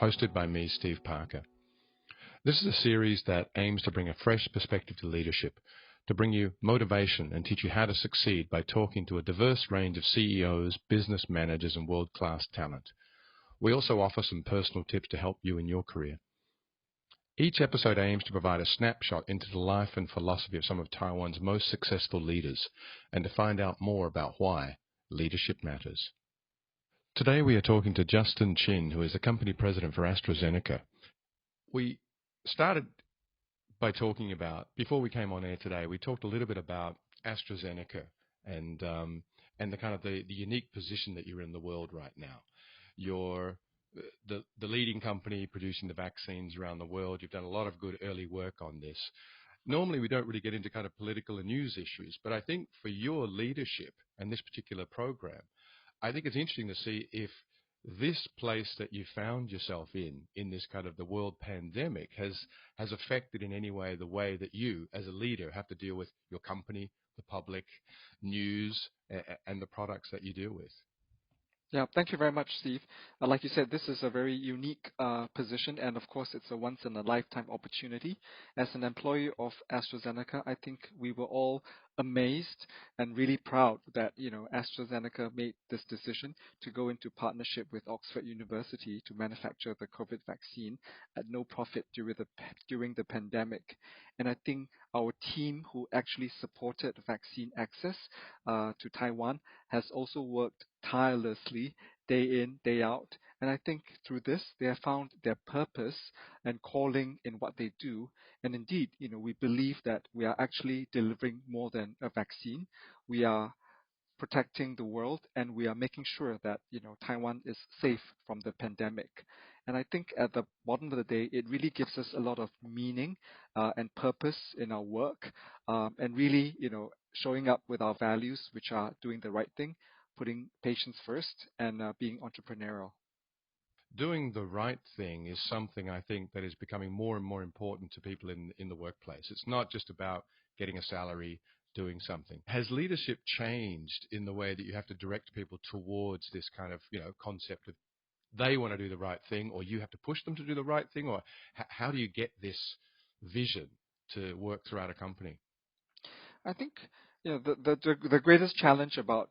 hosted by me, Steve Parker. This is a series that aims to bring a fresh perspective to leadership, to bring you motivation and teach you how to succeed by talking to a diverse range of CEOs, business managers, and world-class talent. We also offer some personal tips to help you in your career. Each episode aims to provide a snapshot into the life and philosophy of some of Taiwan's most successful leaders and to find out more about why leadership matters. Today we are talking to Justin Chin, who is the company president for AstraZeneca. We started by talking about, before we came on air today, we talked a little bit about AstraZeneca and the kind of the unique position that you're in the world right now. You're the leading company producing the vaccines around the world. You've done a lot of good early work on this. Normally, we don't really get into kind of political and news issues, but I think for your leadership and this particular program, I think it's interesting to see if this place that you found yourself in this kind of the world pandemic, has affected in any way the way that you, as a leader, have to deal with your company, the public, news, and the products that you deal with. Yeah, thank you very much, Steve. Like you said, this is a very unique position, and of course, it's a once-in-a-lifetime opportunity. As an employee of AstraZeneca, I think we were all amazed and really proud that AstraZeneca made this decision to go into partnership with Oxford University to manufacture the COVID vaccine at no profit during the pandemic. And I think our team, who actually supported vaccine access to Taiwan, has also worked tirelessly day in, day out. And I think through this, they have found their purpose and calling in what they do. And indeed, we believe that we are actually delivering more than a vaccine. We are protecting the world, and we are making sure that Taiwan is safe from the pandemic. And I think at the bottom of the day, it really gives us a lot of meaning and purpose in our work, and really showing up with our values, which are doing the right thing, putting patients first, and being entrepreneurial. Doing the right thing is something I think that is becoming more and more important to people in the workplace. It's not just about getting a salary, doing something. Has leadership changed in the way that you have to direct people towards this kind of concept of they want to do the right thing, or you have to push them to do the right thing, or how do you get this vision to work throughout a company? I think the greatest challenge about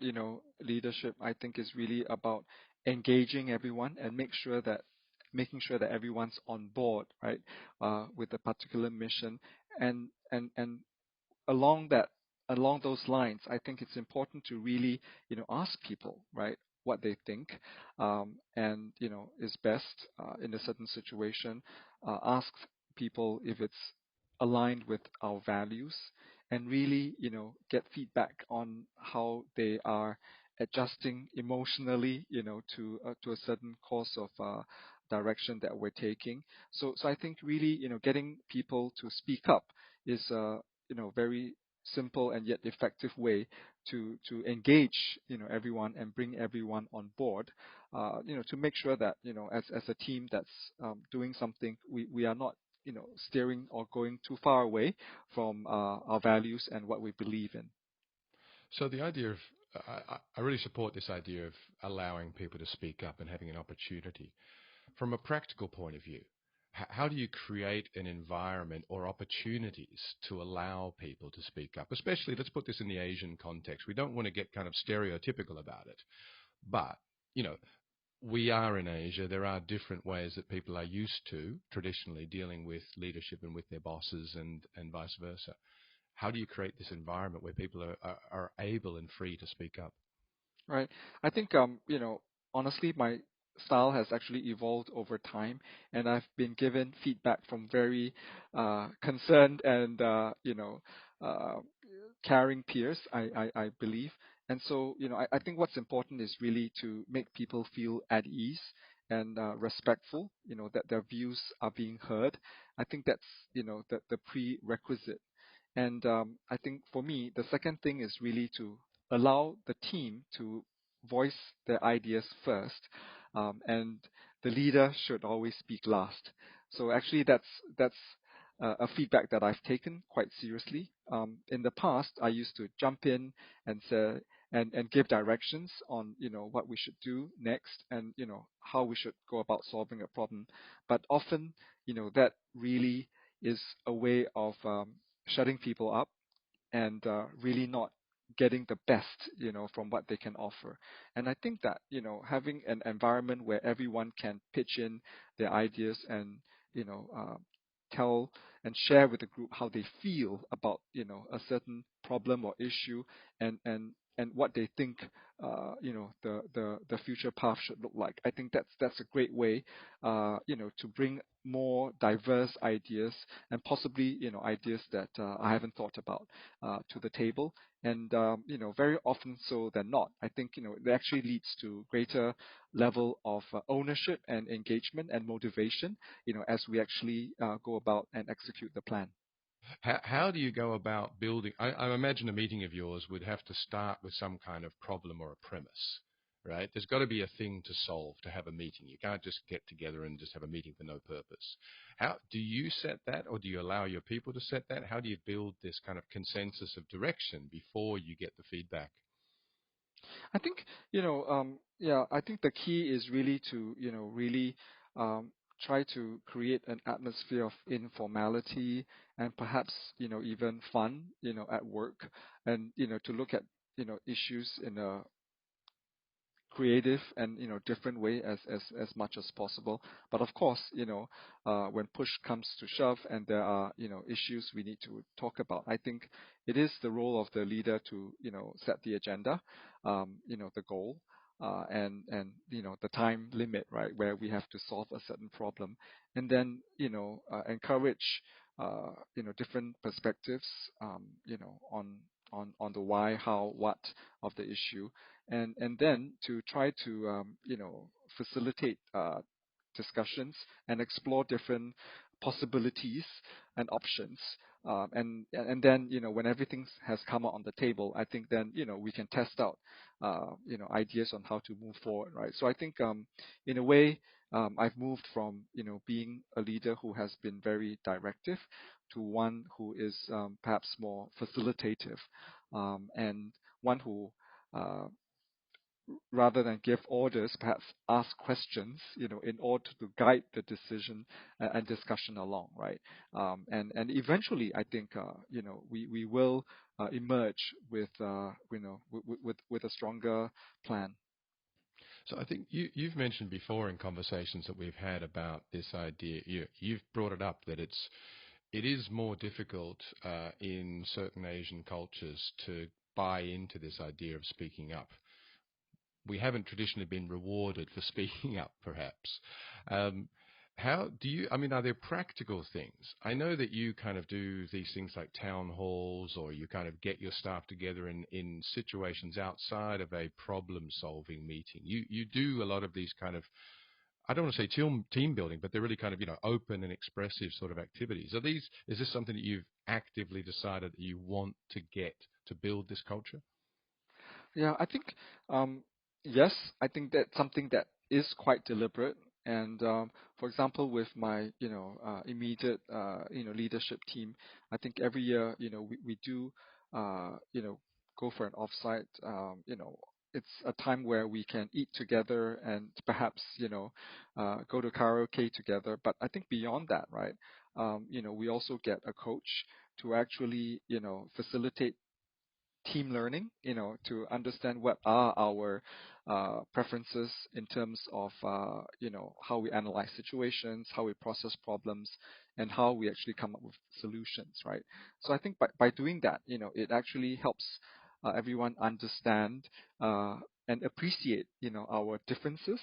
leadership, I think, is really about engaging everyone and making sure that everyone's on board, right, with a particular mission, and along those lines, I think it's important to really ask people, right, what they think, and is best in a certain situation. Ask people if it's aligned with our values, and really get feedback on how they are adjusting emotionally to a certain course of direction that we're taking. So I think really getting people to speak up is very simple and yet effective way to engage everyone and bring everyone on board, to make sure that as a team that's doing something, we are not steering or going too far away from our values and what we believe in. So the idea of I really support this idea of allowing people to speak up and having an opportunity. From a practical point of view, how do you create an environment or opportunities to allow people to speak up? Especially, let's put this in the Asian context. We don't want to get kind of stereotypical about it, but we are in Asia. There are different ways that people are used to traditionally dealing with leadership and with their bosses and vice versa. How do you create this environment where people are able and free to speak up? Right. I think honestly, my style has actually evolved over time, and I've been given feedback from very concerned and uh, caring peers, I believe. And so I think what's important is really to make people feel at ease and respectful, that their views are being heard. I think that's the prerequisite. And I think for me, the second thing is really to allow the team to voice their ideas first, and the leader should always speak last. So actually, that's a feedback that I've taken quite seriously. In the past, I used to jump in and say and give directions on what we should do next, and how we should go about solving a problem. But often that really is a way of shutting people up and really not getting the best from what they can offer. And I think that having an environment where everyone can pitch in their ideas and you know uh, tell and share with the group how they feel about a certain problem or issue, and what they think the future path should look like. I think that's a great way to bring more diverse ideas, and possibly ideas that I haven't thought about to the table. And very often so than not, I think it actually leads to greater level of ownership and engagement and motivation as we actually go about and execute the plan. How do you go about building? I imagine a meeting of yours would have to start with some kind of problem or a premise, right? There's got to be a thing to solve to have a meeting. You can't just get together and just have a meeting for no purpose. How do you set that, or do you allow your people to set that? How do you build this kind of consensus of direction before you get the feedback? I think, yeah, I think the key is really to, really try to create an atmosphere of informality and perhaps, even fun, at work, and, to look at, issues in a creative and different way as much as possible. But of course, when push comes to shove and there are issues we need to talk about, I think it is the role of the leader to set the agenda, the goal, and the time limit, right, where we have to solve a certain problem, and then encourage different perspectives, on the why, how, what of the issue, and then to try to facilitate discussions and explore different possibilities and options, and then when everything has come out on the table, I think then we can test out ideas on how to move forward, right? So I think in a way, I've moved from being a leader who has been very directive to one who is perhaps more facilitative, and one who uh, rather than give orders, perhaps ask questions, in order to guide the decision and discussion along, right? And eventually, I think, we will emerge with, with a stronger plan. So I think you've mentioned before in conversations that we've had about this idea. You've brought it up that it is more difficult in certain Asian cultures to buy into this idea of speaking up. We haven't traditionally been rewarded for speaking up, perhaps. Um, how do you, I mean, are there practical things? I know that you kind of do these things like town halls, or you kind of get your staff together in situations outside of a problem-solving meeting. You do a lot of these kind of, I don't want to say team building, but they're really kind of, open and expressive sort of activities. Is this something that you've actively decided that you want to get to build this culture? Yeah, I think, um, yes, I think that's something that is quite deliberate. And for example, with my immediate leadership team, I think every year we do go for an offsite. It's a time where we can eat together and perhaps go to karaoke together. But I think beyond that, right? We also get a coach to actually facilitate team learning, to understand what are our preferences in terms of, how we analyze situations, how we process problems, and how we actually come up with solutions, right? So I think by doing that, it actually helps everyone understand and appreciate, our differences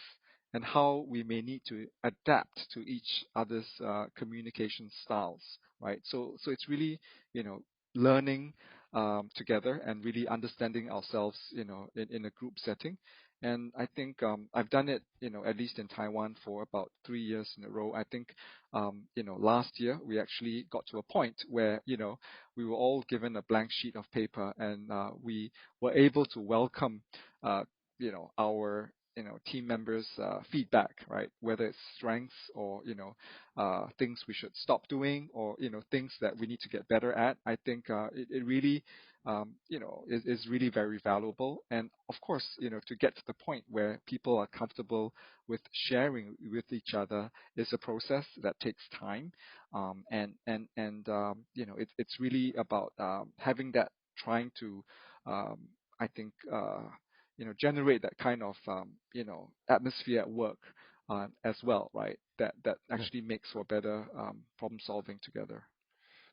and how we may need to adapt to each other's communication styles, right? So it's really, learning together and really understanding ourselves, in a group setting. And I think I've done it, at least in Taiwan for about 3 years in a row. I think, last year we actually got to a point where, we were all given a blank sheet of paper, and we were able to welcome, our team members feedback, right? Whether it's strengths or things we should stop doing, or things that we need to get better at. I think it really is really very valuable. And of course, to get to the point where people are comfortable with sharing with each other is a process that takes time. It's really about having that, trying to I think generate that kind of atmosphere at work as well, right? That Yeah. actually makes for better problem solving together.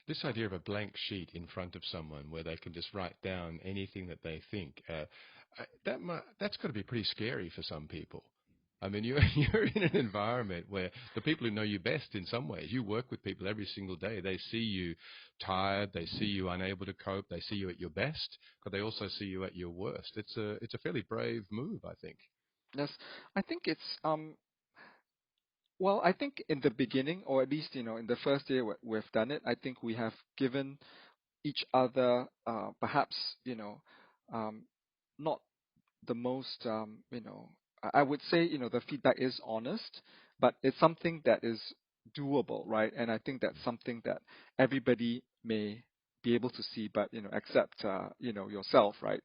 This idea of a blank sheet in front of someone where they can just write down anything that they think, that's got to be pretty scary for some people. I mean, you're, you're in an environment where the people who know you best in some ways, you work with people every single day. They see you tired. They see you unable to cope. They see you at your best, but they also see you at your worst. It's a fairly brave move, I think. Yes, I think it's well, I think in the beginning, or at least in the first year we've done it, I think we have given each other perhaps um, not the most I would say the feedback is honest, but it's something that is doable, right? And I think that's something that everybody may be able to see, but except yourself, right?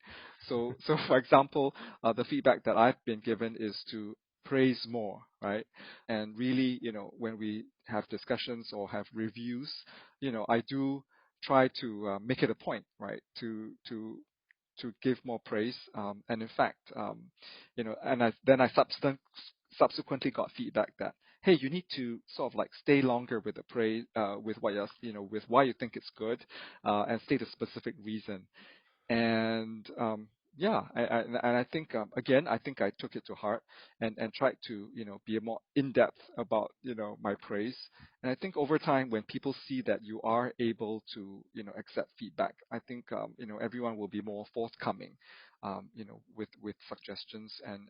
So for example, the feedback that I've been given is to praise more, right? And really, when we have discussions or have reviews, I do try to make it a point, right, to give more praise. And in fact, then I subsequently got feedback that, hey, you need to sort of like stay longer with the praise, with what you're, with why you think it's good, and state a specific reason. And yeah, and I think again, I think I took it to heart and tried to be more in depth about my praise. And I think over time, when people see that you are able to accept feedback, I think everyone will be more forthcoming, with suggestions and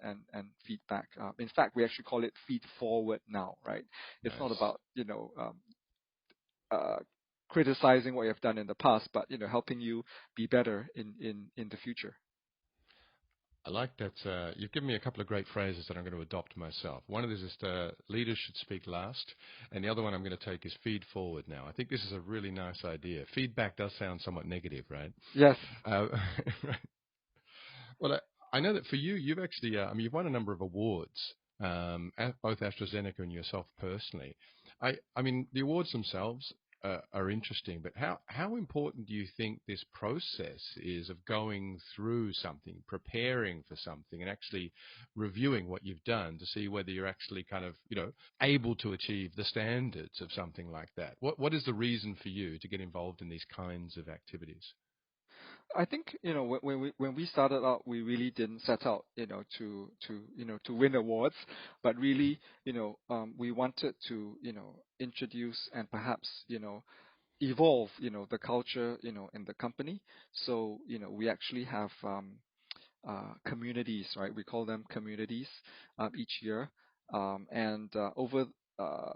feedback. In fact, we actually call it feed forward now, right? It's not Nice. about uh, criticizing what you've done in the past, but helping you be better in the future. I like that. You've given me a couple of great phrases that I'm going to adopt myself. One of these is leaders should speak last, and the other one I'm going to take is feed forward now. I think this is a really nice idea. Feedback does sound somewhat negative, right? Yes. Uh, well, I know that for you, you've actually, I mean, you've won a number of awards, at both AstraZeneca and yourself personally. I mean, the awards themselves are interesting, but how important do you think this process is of going through something, preparing for something, and actually reviewing what you've done to see whether you're actually kind of, able to achieve the standards of something like that? What is the reason for you to get involved in these kinds of activities? I think when we started out, we really didn't set out to win awards, but really we wanted to introduce and perhaps evolve the culture in the company. So we actually have communities, right? We call them communities each year. And over uh,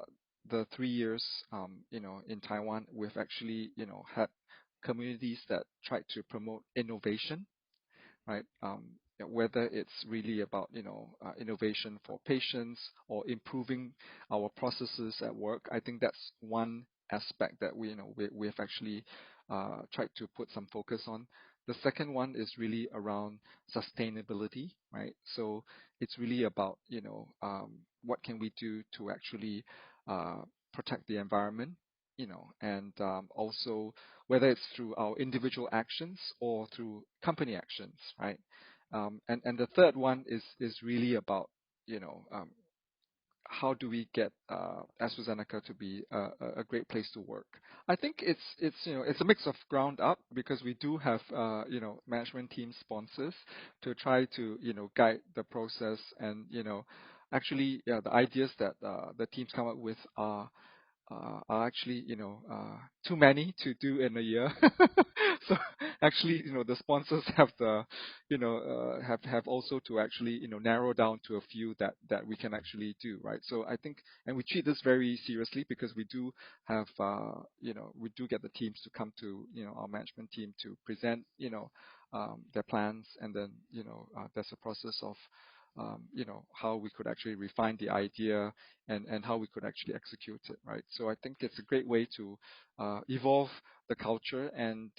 the 3 years, in Taiwan, we've actually, had communities that try to promote innovation, right? Whether it's really about innovation for patients or improving our processes at work, I think that's one aspect that we've actually tried to put some focus on. The second one is really around sustainability, right? So it's really about what can we do to actually protect the environment, and also whether it's through our individual actions or through company actions, right? And the third one is really about how do we get AstraZeneca to be a great place to work? I think it's a mix of ground up, because we do have management team sponsors to try to guide the process, and actually, yeah, the ideas that the teams come up with are actually too many to do in a year. So actually, the sponsors have the have also to actually narrow down to a few that we can actually do, right? So I think, and we treat this very seriously, because we do have we do get the teams to come to our management team to present their plans, and then there's a process of how we could actually refine the idea and how we could actually execute it, right? So I think it's a great way to evolve the culture and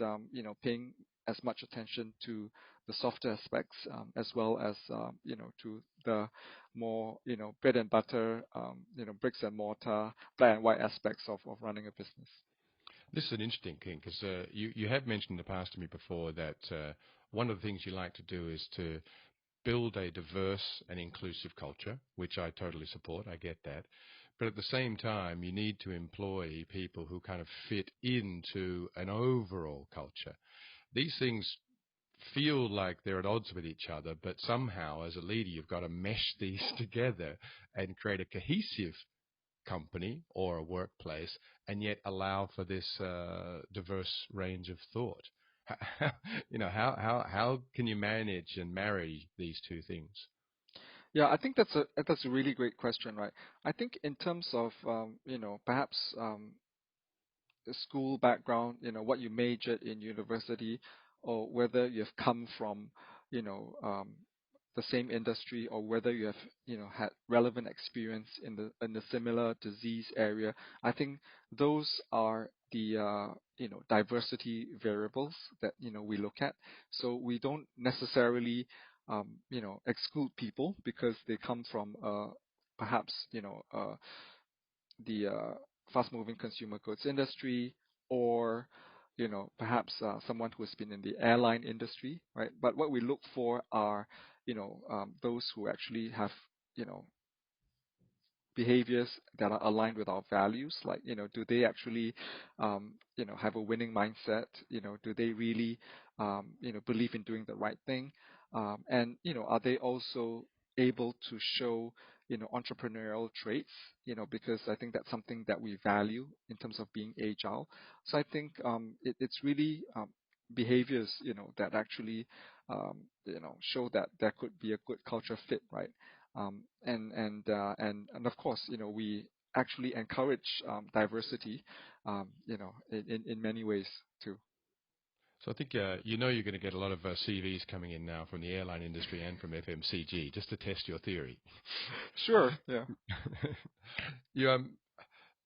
paying as much attention to the softer aspects as well as to the more bread and butter bricks and mortar black and white aspects of running a business. This is an interesting thing because you have mentioned in the past to me before that one of the things you like to do is to build a diverse and inclusive culture, which I totally support. I get that. But at the same time, you need to employ people who kind of fit into an overall culture. These things feel like they're at odds with each other, but somehow as a leader, you've got to mesh these together and create a cohesive company or a workplace and yet allow for this diverse range of thought. How can you manage and marry these two things? Yeah, I think that's a really great question, right? I think in terms of perhaps the school background, what you majored in university, or whether you've come from, you know, um, the same industry, or whether you have, had relevant experience in the similar disease area. I think those are the diversity variables that we look at. So we don't necessarily exclude people because they come from perhaps the fast-moving consumer goods industry, or perhaps someone who has been in the airline industry, right? But what we look for are those who actually have you know behaviors that are aligned with our values. Like, do they actually have a winning mindset? Do they really believe in doing the right thing? And are they also able to show entrepreneurial traits? Because I think that's something that we value in terms of being agile. So I think it's really behaviors that actually show that there could be a good culture fit, right? And of course, we actually encourage diversity, in many ways too. So I think you're going to get a lot of CVs coming in now from the airline industry and from FMCG just to test your theory. Sure. Yeah. you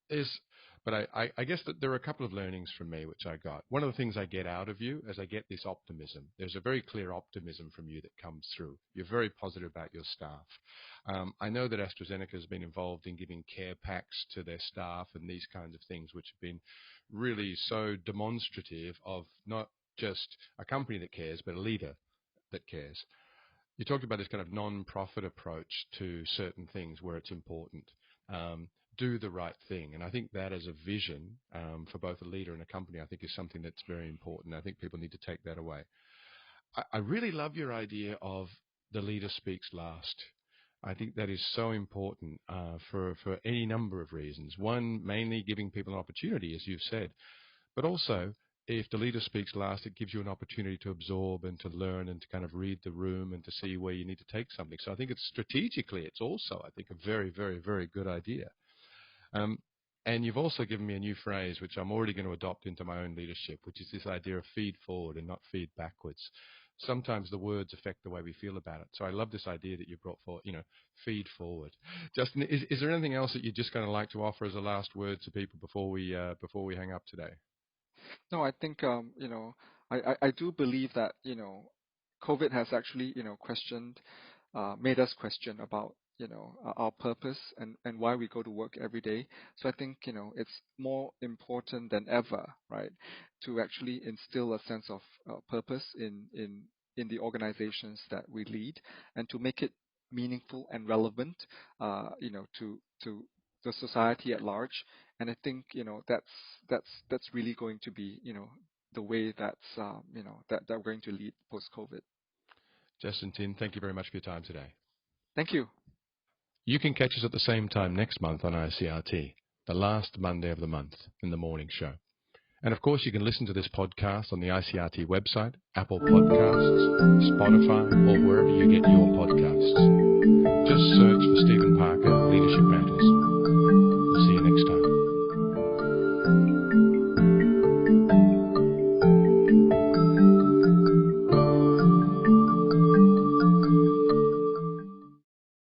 is But I guess that there are a couple of learnings from me which I got. One of the things I get out of you is I get this optimism. There's a very clear optimism from you that comes through. You're very positive about your staff. I know that AstraZeneca has been involved in giving care packs to their staff and these kinds of things, which have been really so demonstrative of not just a company that cares, but a leader that cares. You talked about this kind of non-profit approach to certain things where it's important. Do the right thing. And I think that as a vision for both a leader and a company, I think is something that's very important. I think people need to take that away. I really love your idea of the leader speaks last. I think that is so important for any number of reasons. One, mainly giving people an opportunity, as you've said, but also if the leader speaks last, it gives you an opportunity to absorb and to learn and to kind of read the room and to see where you need to take something. So I think it's strategically, it's also, I think, a very, very, very good idea. And you've also given me a new phrase, which I'm already going to adopt into my own leadership, which is this idea of feed forward and not feed backwards. Sometimes the words affect the way we feel about it. So I love this idea that you brought forward, feed forward. Justin, is there anything else that you'd just kind of like to offer as a last word to people before we hang up today? No, I think I do believe that COVID has actually made us question about our purpose and why we go to work every day. So I think it's more important than ever, right, to actually instill a sense of purpose in the organizations that we lead, and to make it meaningful and relevant, to the society at large. And I think that's really going to be the way that we're going to lead post COVID. Justin Tin, thank you very much for your time today. Thank you. You can catch us at the same time next month on ICRT, the last Monday of the month in the morning show. And of course, you can listen to this podcast on the ICRT website, Apple Podcasts, Spotify, or wherever you get your podcasts. Just search